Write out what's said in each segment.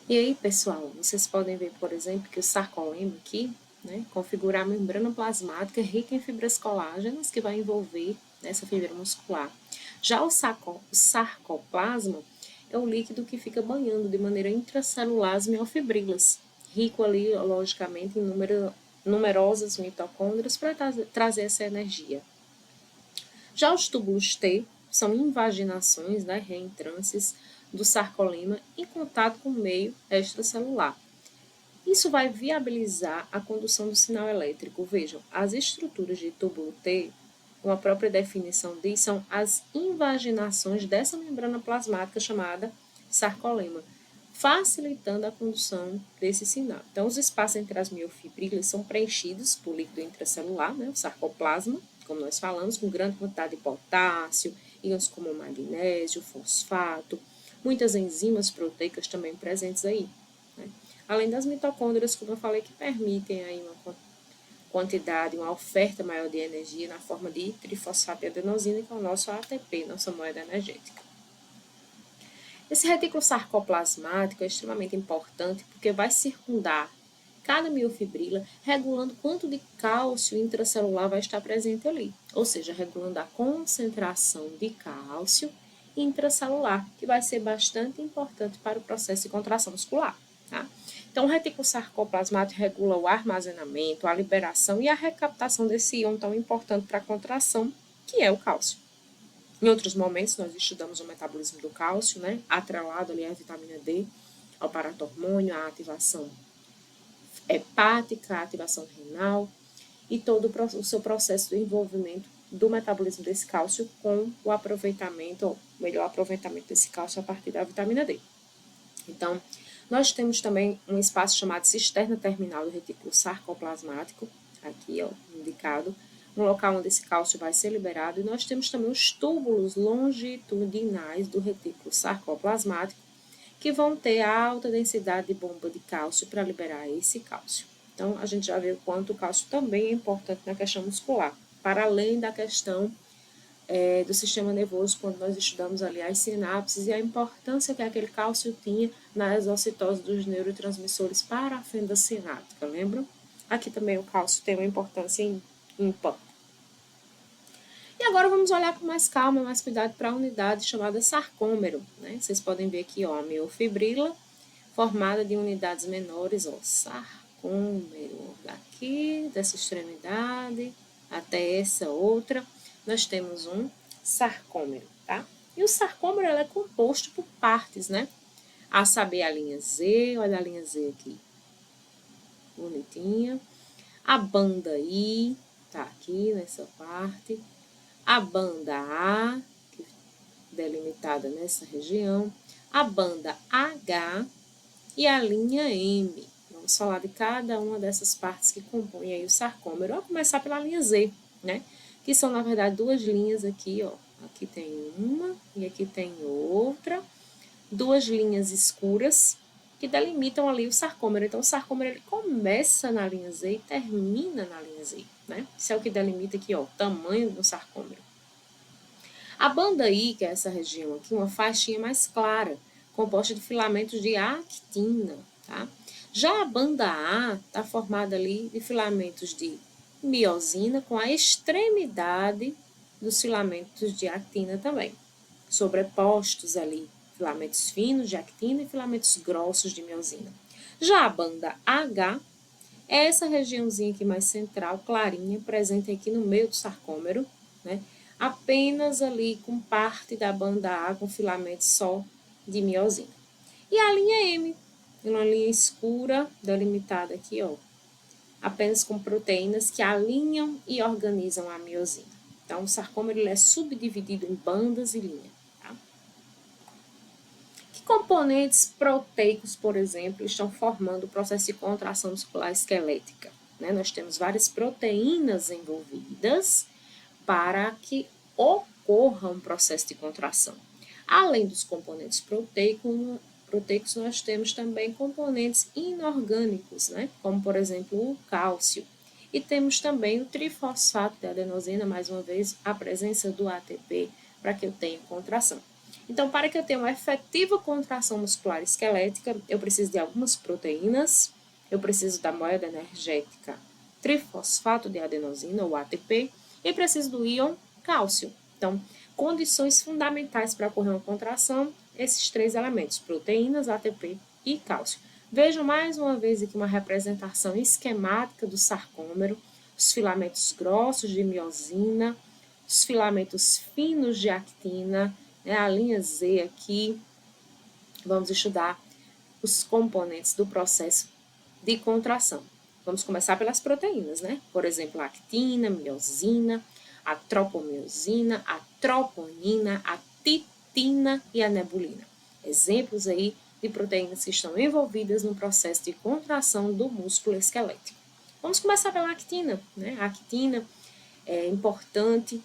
E aí, pessoal, vocês podem ver, por exemplo, que o sarcolema aqui, né, configura a membrana plasmática rica em fibras colágenas que vai envolver essa fibra muscular. Já o sarcoplasma é o líquido que fica banhando de maneira intracelular as miofibrilas, rico ali, logicamente, em numerosas mitocôndrias para trazer essa energia. Já os túbulos T são invaginações, né, reentrances do sarcolema em contato com o meio extracelular. Isso vai viabilizar a condução do sinal elétrico. Vejam, as estruturas de túbulo T, como a própria definição diz, são as invaginações dessa membrana plasmática chamada sarcolema, facilitando a condução desse sinal. Então, os espaços entre as miofibrilas são preenchidos por líquido intracelular, né, o sarcoplasma, como nós falamos, com grande quantidade de potássio, íons como magnésio, fosfato, muitas enzimas proteicas também presentes aí, né? Além das mitocôndrias, como eu falei, que permitem aí uma quantidade, uma oferta maior de energia na forma de trifosfato e adenosina, que é o nosso ATP, nossa moeda energética. Esse retículo sarcoplasmático é extremamente importante porque vai circundar cada miofibrila, regulando quanto de cálcio intracelular vai estar presente ali, ou seja, regulando a concentração de cálcio intracelular, que vai ser bastante importante para o processo de contração muscular. Tá? Então, o retículo sarcoplasmático regula o armazenamento, a liberação e a recaptação desse íon tão importante para a contração, que é o cálcio. Em outros momentos, nós estudamos o metabolismo do cálcio, né, atrelado ali à vitamina D, ao paratormônio, à ativação hepática, a ativação renal e todo o seu processo de envolvimento do metabolismo desse cálcio com o aproveitamento, ou melhor aproveitamento desse cálcio a partir da vitamina D. Então, nós temos também um espaço chamado cisterna terminal do retículo sarcoplasmático, aqui ó, indicado, no local onde esse cálcio vai ser liberado, e nós temos também os túbulos longitudinais do retículo sarcoplasmático, que vão ter alta densidade de bomba de cálcio para liberar esse cálcio. Então, a gente já viu o quanto o cálcio também é importante na questão muscular, para além da questão do sistema nervoso, quando nós estudamos ali as sinapses e a importância que aquele cálcio tinha na exocitose dos neurotransmissores para a fenda sináptica, lembram? Aqui também o cálcio tem uma importância ímpar. E agora vamos olhar com mais calma, mais cuidado para a unidade chamada sarcômero, né? Vocês podem ver aqui, ó, a miofibrila, formada de unidades menores, ó, sarcômero, daqui, dessa extremidade até essa outra, nós temos um sarcômero, tá? E o sarcômero é composto por partes, né? A saber, a linha Z, olha a linha Z aqui, bonitinha. A banda I, tá aqui nessa parte. A banda A, delimitada nessa região. A banda H e a linha M. Vamos falar de cada uma dessas partes que compõem aí o sarcômero. Vamos começar pela linha Z, né? Que são, na verdade, duas linhas aqui, ó. Aqui tem uma e aqui tem outra. Duas linhas escuras que delimitam ali o sarcômero. Então, o sarcômero ele começa na linha Z e termina na linha Z, né? Isso é o que delimita aqui, ó, o tamanho do sarcômero. A banda I, que é essa região aqui, uma faixinha mais clara, composta de filamentos de actina, tá? Já a banda A está formada ali de filamentos de miosina com a extremidade dos filamentos de actina também, sobrepostos ali, filamentos finos de actina e filamentos grossos de miosina. Já a banda H é essa regiãozinha aqui mais central, clarinha, presente aqui no meio do sarcômero, né? Apenas ali com parte da banda A com filamento só de miosina. E a linha M, uma linha escura, delimitada aqui, ó, apenas com proteínas que alinham e organizam a miosina. Então, o sarcômero ele é subdividido em bandas e linhas. Tá? Que componentes proteicos, por exemplo, estão formando o processo de contração muscular esquelética? Né? Nós temos várias proteínas envolvidas para que ocorra um processo de contração. Além dos componentes proteicos, nós temos também componentes inorgânicos, né? Como, por exemplo, o cálcio. E temos também o trifosfato de adenosina, mais uma vez, a presença do ATP para que eu tenha contração. Então, para que eu tenha uma efetiva contração muscular esquelética, eu preciso de algumas proteínas, eu preciso da moeda energética trifosfato de adenosina, ou ATP, e preciso do íon cálcio. Então, condições fundamentais para ocorrer uma contração, esses três elementos, proteínas, ATP e cálcio. Vejam mais uma vez aqui uma representação esquemática do sarcômero, os filamentos grossos de miosina, os filamentos finos de actina, né, a linha Z aqui. Vamos estudar os componentes do processo de contração. Vamos começar pelas proteínas, né? Por exemplo, a actina, miosina, a tropomiosina, a troponina, a titina e a nebulina. Exemplos aí de proteínas que estão envolvidas no processo de contração do músculo esquelético. Vamos começar pela actina, né? A actina é importante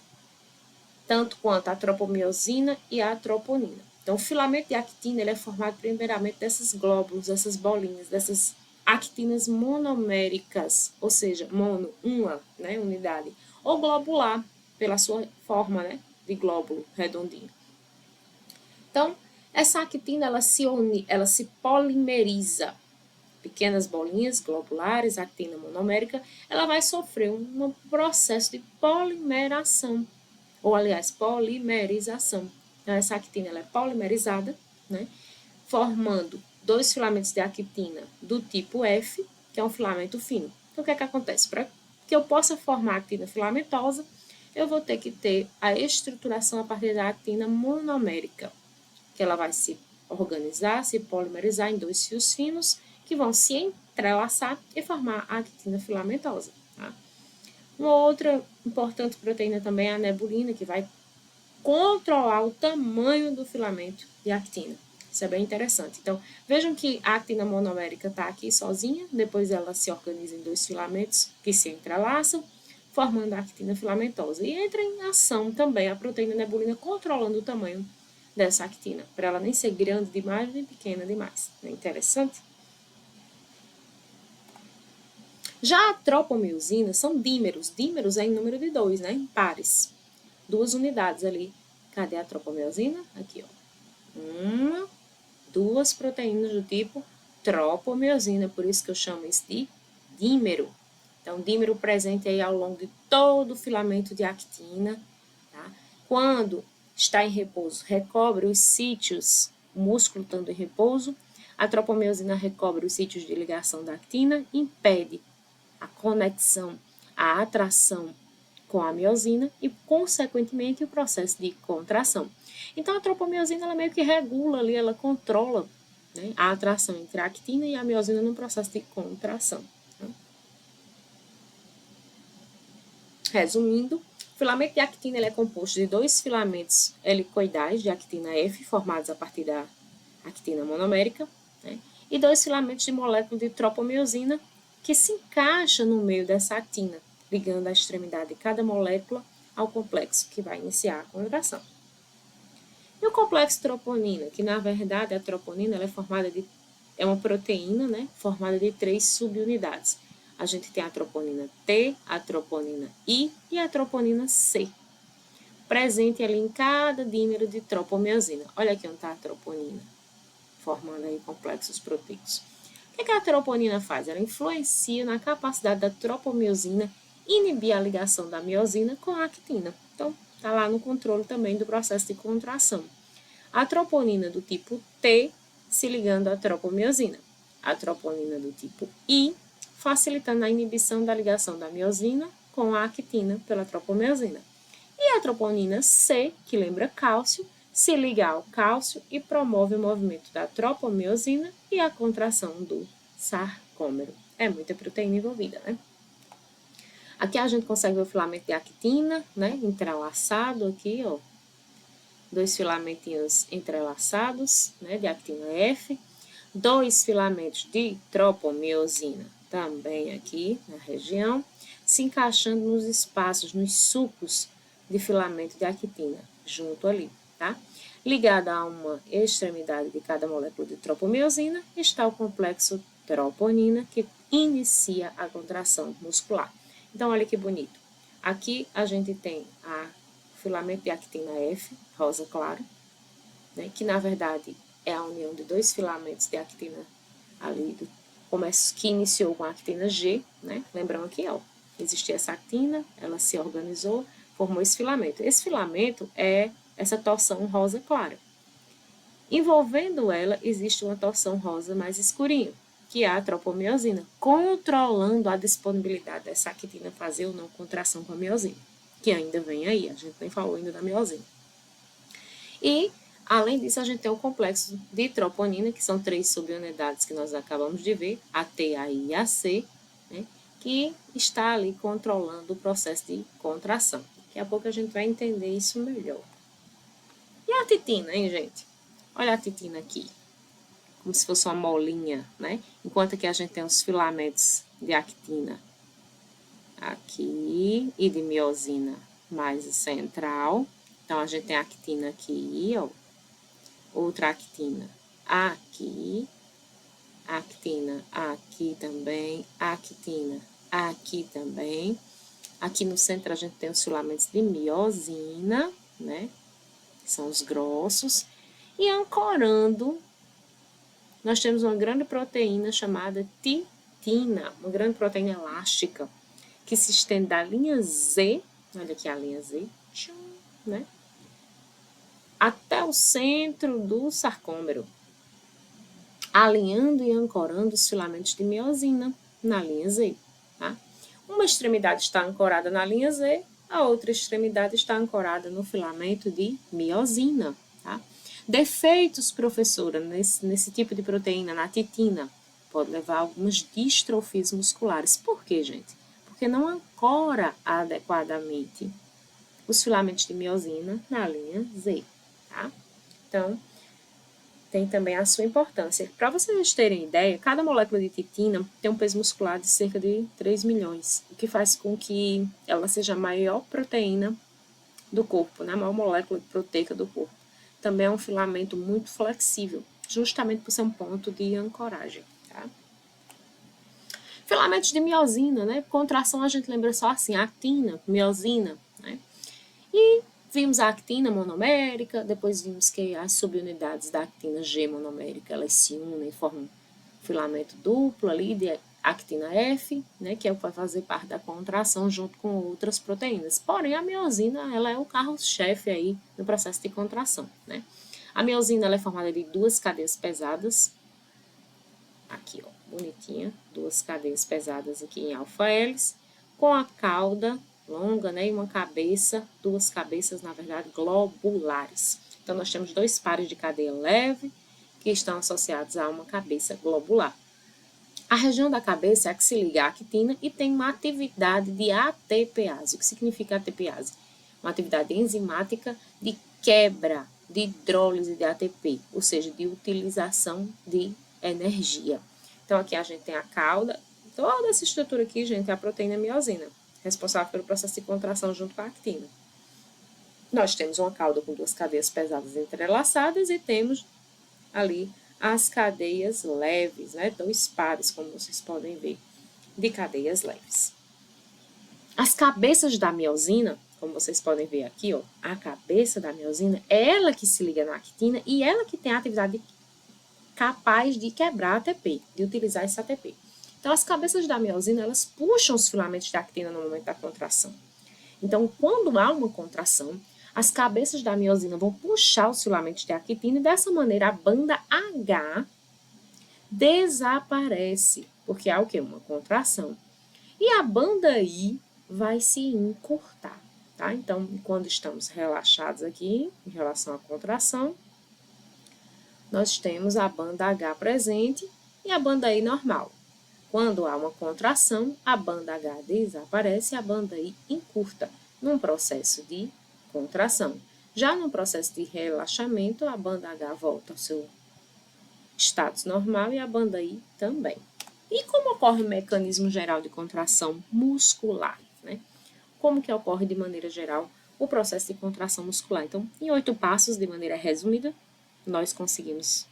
tanto quanto a tropomiosina e a troponina. Então, o filamento de actina ele é formado primeiramente desses glóbulos, dessas bolinhas, dessas actinas monoméricas, ou seja, mono, uma, né, unidade, ou globular, pela sua forma, né, de glóbulo redondinho. Então, essa actina ela se polimeriza. Pequenas bolinhas globulares, actina monomérica, ela vai sofrer um processo de polimeração, ou aliás, polimerização. Então, essa actina ela é polimerizada, né, formando dois filamentos de actina do tipo F, que é um filamento fino. Então, o que é que acontece? Para que eu possa formar a actina filamentosa, eu vou ter que ter a estruturação a partir da actina monomérica, que ela vai se organizar, se polimerizar em dois fios finos, que vão se entrelaçar e formar a actina filamentosa. Tá? Uma outra importante proteína também é a nebulina, que vai controlar o tamanho do filamento de actina. Isso é bem interessante. Então, vejam que a actina monomérica está aqui sozinha, depois ela se organiza em dois filamentos que se entrelaçam, formando a actina filamentosa. E entra em ação também a proteína nebulina controlando o tamanho dessa actina, para ela nem ser grande demais nem pequena demais. É interessante? Já a tropomiosina são dímeros. Dímeros é em número de 2, né? Em pares. 2 unidades ali. Cadê a tropomiosina? Aqui, ó. 1, 2 proteínas do tipo tropomiosina, por isso que eu chamo isso de dímero. Então, dímero presente aí ao longo de todo o filamento de actina. Tá? Quando está em repouso, recobre os sítios, o músculo estando em repouso, a tropomiosina recobre os sítios de ligação da actina, impede a conexão, a atração com a miosina e, consequentemente, o processo de contração. Então, a tropomiosina ela meio que regula ali, ela controla, né, a atração entre a actina e a miosina no processo de contração. Tá? Resumindo, o filamento de actina ele é composto de dois filamentos helicoidais de actina F, formados a partir da actina monomérica, né, e dois filamentos de molécula de tropomiosina, que se encaixa no meio dessa actina, ligando a extremidade de cada molécula ao complexo que vai iniciar a contração. E o complexo troponina, que na verdade a troponina ela é uma proteína, né, formada de 3 subunidades. A gente tem a troponina T, a troponina I e a troponina C, presente ali em cada dímero de tropomiosina. Olha aqui onde está a troponina, formando aí complexos proteicos. O que a troponina faz? Ela influencia na capacidade da tropomiosina inibir a ligação da miosina com a actina. Então, está lá no controle também do processo de contração. A troponina do tipo T se ligando à tropomiosina. A troponina do tipo I facilitando a inibição da ligação da miosina com a actina pela tropomiosina. E a troponina C, que lembra cálcio, se liga ao cálcio e promove o movimento da tropomiosina e a contração do sarcômero. É muita proteína envolvida, né? Aqui a gente consegue ver o filamento de actina, né? Entrelaçado aqui, ó. Dois filamentinhos entrelaçados, né? De actina F. Dois filamentos de tropomiosina, também aqui na região, se encaixando nos espaços, nos sulcos de filamento de actina, junto ali, tá? Ligada a uma extremidade de cada molécula de tropomiosina, está o complexo troponina, que inicia a contração muscular. Então, olha que bonito. Aqui a gente tem o filamento de actina F, rosa claro, né, que na verdade é a união de dois filamentos de actina ali, que iniciou com a actina G, né? Lembrando aqui, ó, existia essa actina, ela se organizou, formou esse filamento. Esse filamento é essa torção rosa clara. Envolvendo ela, existe uma torção rosa mais escurinha, que é a tropomiosina, controlando a disponibilidade dessa actina fazer ou não contração com a miosina, que ainda vem aí, a gente nem falou ainda da miosina. E, além disso, a gente tem o complexo de troponina, que são 3 subunidades que nós acabamos de ver, a T, a I e a C, né, que está ali controlando o processo de contração. Daqui a pouco a gente vai entender isso melhor. E a titina, hein, gente? Olha a titina aqui, como se fosse uma molinha, né? Enquanto que a gente tem os filamentos de actina aqui e de miosina mais central. Então, a gente tem a actina aqui, ó. Outra actina aqui, actina aqui também, actina aqui também. Aqui no centro a gente tem os filamentos de miosina, né? Que são os grossos. E ancorando, nós temos uma grande proteína chamada titina, uma grande proteína elástica, que se estende da linha Z, olha aqui a linha Z, né? Até o centro do sarcômero, alinhando e ancorando os filamentos de miosina na linha Z. Tá? Uma extremidade está ancorada na linha Z, a outra extremidade está ancorada no filamento de miosina. Tá? Defeitos, professora, nesse tipo de proteína, na titina, pode levar a algumas distrofias musculares. Por quê, gente? Porque não ancora adequadamente os filamentos de miosina na linha Z. Tá? Então, tem também a sua importância. Para vocês terem ideia, cada molécula de titina tem um peso muscular de cerca de 3 milhões, o que faz com que ela seja a maior proteína do corpo, né? A maior molécula proteica do corpo. Também é um filamento muito flexível, justamente por ser um ponto de ancoragem. Tá? Filamentos de miosina, né? Contração a gente lembra só assim, actina, miosina, né? E vimos a actina monomérica, depois vimos que as subunidades da actina G monomérica, elas se unem e formam um filamento duplo ali de actina F, né, que é o que vai fazer parte da contração junto com outras proteínas. Porém, a miosina, ela é o carro-chefe aí no processo de contração, né? A miosina, ela é formada de 2 cadeias pesadas, aqui, ó, bonitinha, 2 cadeias pesadas aqui em alfa-hélice, com a cauda longa, né, e uma cabeça, 2 cabeças, na verdade, globulares. Então, nós temos 2 pares de cadeia leve que estão associados a uma cabeça globular. A região da cabeça é a que se liga à actina e tem uma atividade de ATPase. O que significa ATPase? Uma atividade enzimática de quebra de hidrólise de ATP, ou seja, de utilização de energia. Então, aqui a gente tem a cauda, toda essa estrutura aqui, gente, é a proteína miosina, responsável pelo processo de contração junto com a actina. Nós temos uma cauda com 2 cadeias pesadas entrelaçadas e temos ali as cadeias leves, né? 2 pares, como vocês podem ver, de cadeias leves. As cabeças da miosina, como vocês podem ver aqui, ó, a cabeça da miosina é ela que se liga na actina e ela que tem a atividade capaz de quebrar ATP, de utilizar esse ATP. Então, as cabeças da miosina, elas puxam os filamentos da actina no momento da contração. Então, quando há uma contração, as cabeças da miosina vão puxar os filamentos de actina e dessa maneira a banda H desaparece, porque há o quê? Uma contração. E a banda I vai se encurtar, tá? Então, quando estamos relaxados aqui, em relação à contração, nós temos a banda H presente e a banda I normal. Quando há uma contração, a banda H desaparece e a banda I encurta, num processo de contração. Já no processo de relaxamento, a banda H volta ao seu status normal e a banda I também. E como ocorre o mecanismo geral de contração muscular, né? Como que ocorre de maneira geral o processo de contração muscular? Então, em 8 passos, de maneira resumida, nós conseguimos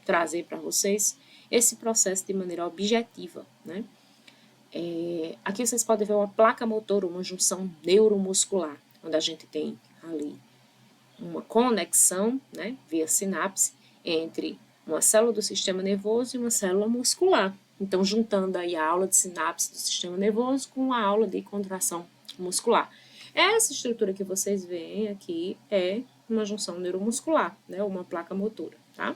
trazer para vocês esse processo de maneira objetiva, né? Aqui vocês podem ver uma placa motora, uma junção neuromuscular, onde a gente tem ali uma conexão, né, via sinapse, entre uma célula do sistema nervoso e uma célula muscular. Então, juntando aí a aula de sinapse do sistema nervoso com a aula de contração muscular. Essa estrutura que vocês veem aqui é uma junção neuromuscular, né, uma placa motora, tá?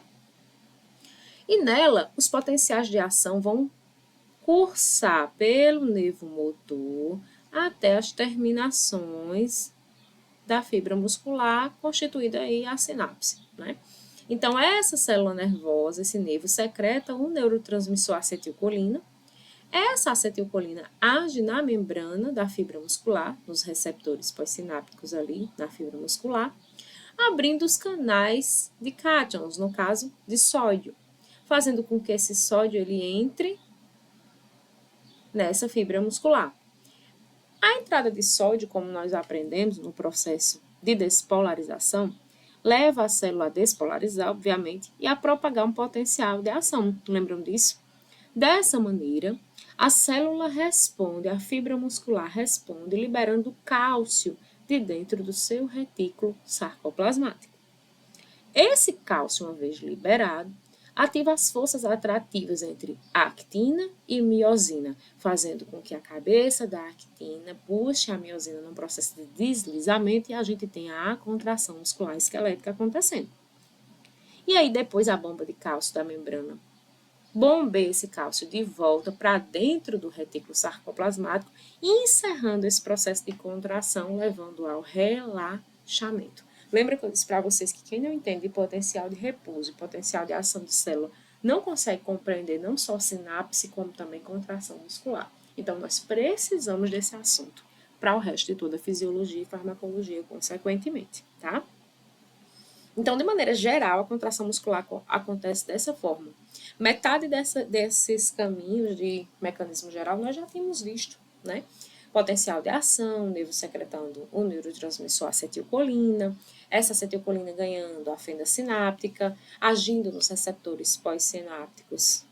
E nela, os potenciais de ação vão cursar pelo nervo motor até as terminações da fibra muscular, constituída aí a sinapse, né? Então, essa célula nervosa, esse nervo, secreta um neurotransmissor acetilcolina. Essa acetilcolina age na membrana da fibra muscular, nos receptores pós-sinápticos ali na fibra muscular, abrindo os canais de cátions, no caso de sódio, fazendo com que esse sódio ele entre nessa fibra muscular. A entrada de sódio, como nós aprendemos no processo de despolarização, leva a célula a despolarizar, obviamente, e a propagar um potencial de ação. Lembram disso? Dessa maneira, a célula responde, a fibra muscular responde, liberando cálcio de dentro do seu retículo sarcoplasmático. Esse cálcio, uma vez liberado, ativa as forças atrativas entre actina e miosina, fazendo com que a cabeça da actina puxe a miosina num processo de deslizamento e a gente tenha a contração muscular esquelética acontecendo. E aí depois a bomba de cálcio da membrana bombeia esse cálcio de volta para dentro do retículo sarcoplasmático, encerrando esse processo de contração, levando ao relaxamento. Lembra que eu disse para vocês que quem não entende potencial de repouso e potencial de ação de célula não consegue compreender não só sinapse, como também contração muscular. Então, nós precisamos desse assunto para o resto de toda a fisiologia e farmacologia, consequentemente, tá? Então, de maneira geral, a contração muscular acontece dessa forma. Metade desses caminhos de mecanismo geral nós já tínhamos visto, né? Potencial de ação, nervo secretando o neurotransmissor acetilcolina, essa acetilcolina ganhando a fenda sináptica, agindo nos receptores pós-sinápticos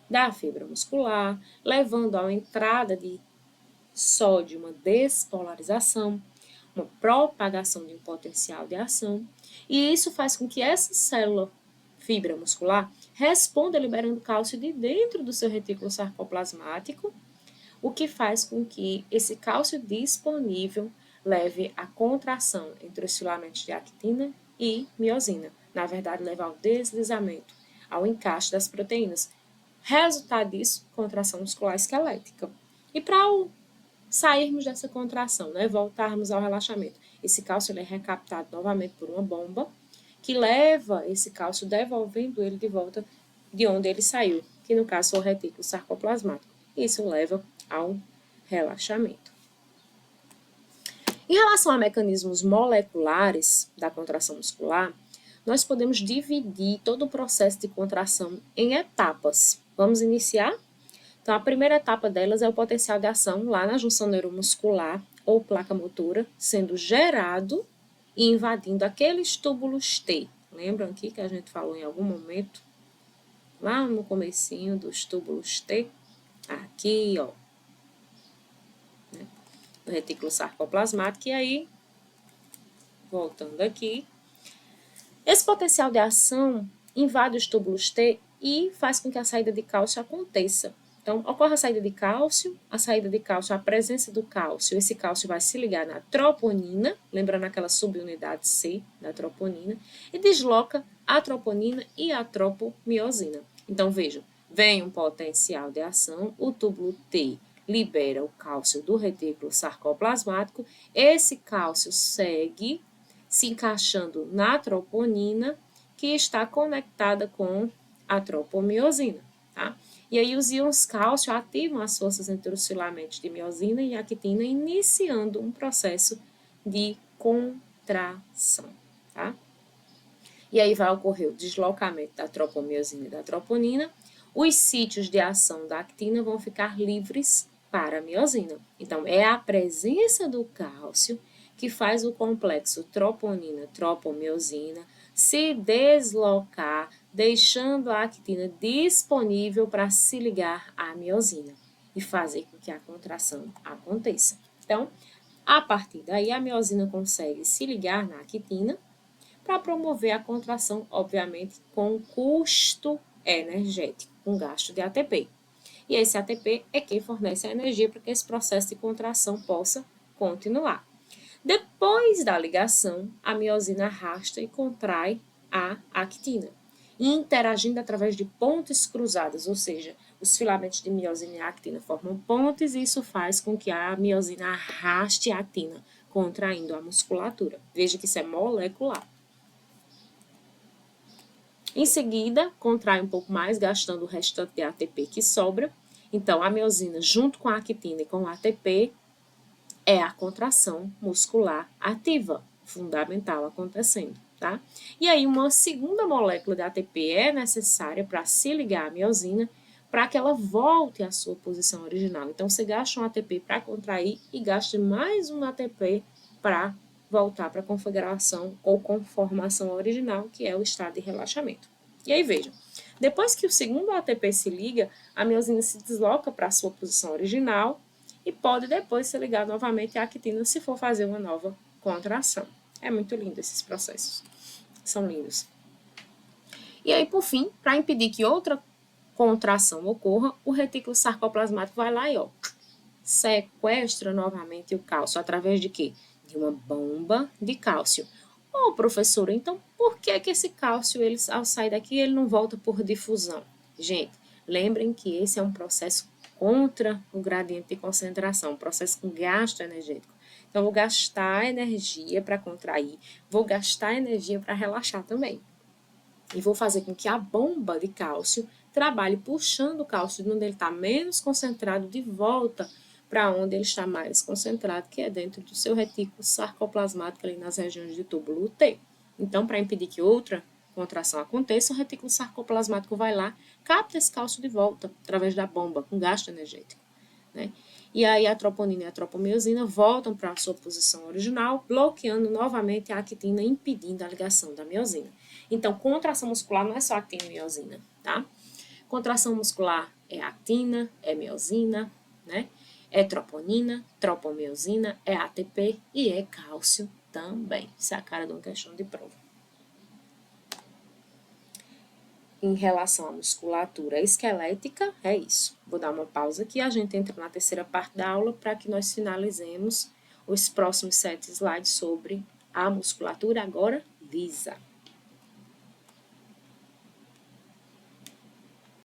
da fibra muscular, levando à entrada de sódio, uma despolarização, uma propagação de um potencial de ação, e isso faz com que essa célula fibra muscular responda liberando cálcio de dentro do seu retículo sarcoplasmático, o que faz com que esse cálcio disponível leve à contração entre os filamentos de actina e miosina. Na verdade, leva ao deslizamento, ao encaixe das proteínas. Resultado disso, contração muscular esquelética. E para sairmos dessa contração, né, voltarmos ao relaxamento, esse cálcio ele é recaptado novamente por uma bomba, que leva esse cálcio, devolvendo ele de volta de onde ele saiu, que no caso é o retículo sarcoplasmático. Isso leva ao relaxamento. Em relação a mecanismos moleculares da contração muscular, nós podemos dividir todo o processo de contração em etapas. Vamos iniciar? Então, a primeira etapa delas é o potencial de ação lá na junção neuromuscular ou placa motora, sendo gerado e invadindo aqueles túbulos T. Lembram aqui que a gente falou em algum momento? Lá no comecinho dos túbulos T? Aqui, ó. Né? O retículo sarcoplasmático. E aí, voltando aqui, esse potencial de ação invade os túbulos T e faz com que a saída de cálcio aconteça. Então, ocorre a saída de cálcio, a presença do cálcio, esse cálcio vai se ligar na troponina, lembrando aquela subunidade C da troponina, e desloca a troponina e a tropomiosina. Então, vejam, vem um potencial de ação, o túbulo T libera o cálcio do retículo sarcoplasmático, esse cálcio segue se encaixando na troponina, que está conectada com a tropomiosina, tá? E aí os íons cálcio ativam as forças entre os filamentos de miosina e actina, iniciando um processo de contração, tá? E aí vai ocorrer o deslocamento da tropomiosina e da troponina. Os sítios de ação da actina vão ficar livres para a miosina. Então, é a presença do cálcio que faz o complexo troponina-tropomiosina se deslocar, deixando a actina disponível para se ligar à miosina e fazer com que a contração aconteça. Então, a partir daí, a miosina consegue se ligar na actina para promover a contração, obviamente, com custo energético, com gasto de ATP. E esse ATP é quem fornece a energia para que esse processo de contração possa continuar. Depois da ligação, a miosina arrasta e contrai a actina, interagindo através de pontes cruzadas, ou seja, os filamentos de miosina e actina formam pontes e isso faz com que a miosina arraste a actina, contraindo a musculatura. Veja que isso é molecular. Em seguida, contrai um pouco mais, gastando o restante de ATP que sobra. Então, a miosina, junto com a actina e com o ATP, é a contração muscular ativa, fundamental acontecendo, tá? E aí, uma segunda molécula de ATP é necessária para se ligar à miosina, para que ela volte à sua posição original. Então, você gasta um ATP para contrair e gasta mais um ATP para voltar para a configuração ou conformação original, que é o estado de relaxamento. E aí, vejam, depois que o segundo ATP se liga, a miosina se desloca para a sua posição original e pode depois se ligar novamente à actina se for fazer uma nova contração. É muito lindo esses processos. São lindos. E aí, por fim, para impedir que outra contração ocorra, o retículo sarcoplasmático vai lá e sequestra novamente o cálcio através de quê? De uma bomba de cálcio. Ô, professora, então por que esse cálcio, ao sair daqui, ele não volta por difusão? Gente, lembrem que esse é um processo contra o gradiente de concentração, um processo com gasto energético. Então, vou gastar energia para contrair, vou gastar energia para relaxar também. E vou fazer com que a bomba de cálcio trabalhe puxando o cálcio de onde ele está menos concentrado de volta para onde ele está mais concentrado, que é dentro do seu retículo sarcoplasmático, ali nas regiões de túbulo T. Então, para impedir que outra contração aconteça, o retículo sarcoplasmático vai lá, capta esse cálcio de volta, através da bomba, com gasto energético, né? E aí a troponina e a tropomiosina voltam para a sua posição original, bloqueando novamente a actina, impedindo a ligação da miosina. Então, contração muscular não é só actina e miosina, tá? Contração muscular é actina, é miosina, né? É troponina, tropomiosina, é ATP e é cálcio também. Isso é a cara de uma questão de prova. Em relação à musculatura esquelética, é isso. Vou dar uma pausa aqui, a gente entra na terceira parte da aula para que nós finalizemos os próximos 7 slides sobre a musculatura agora lisa.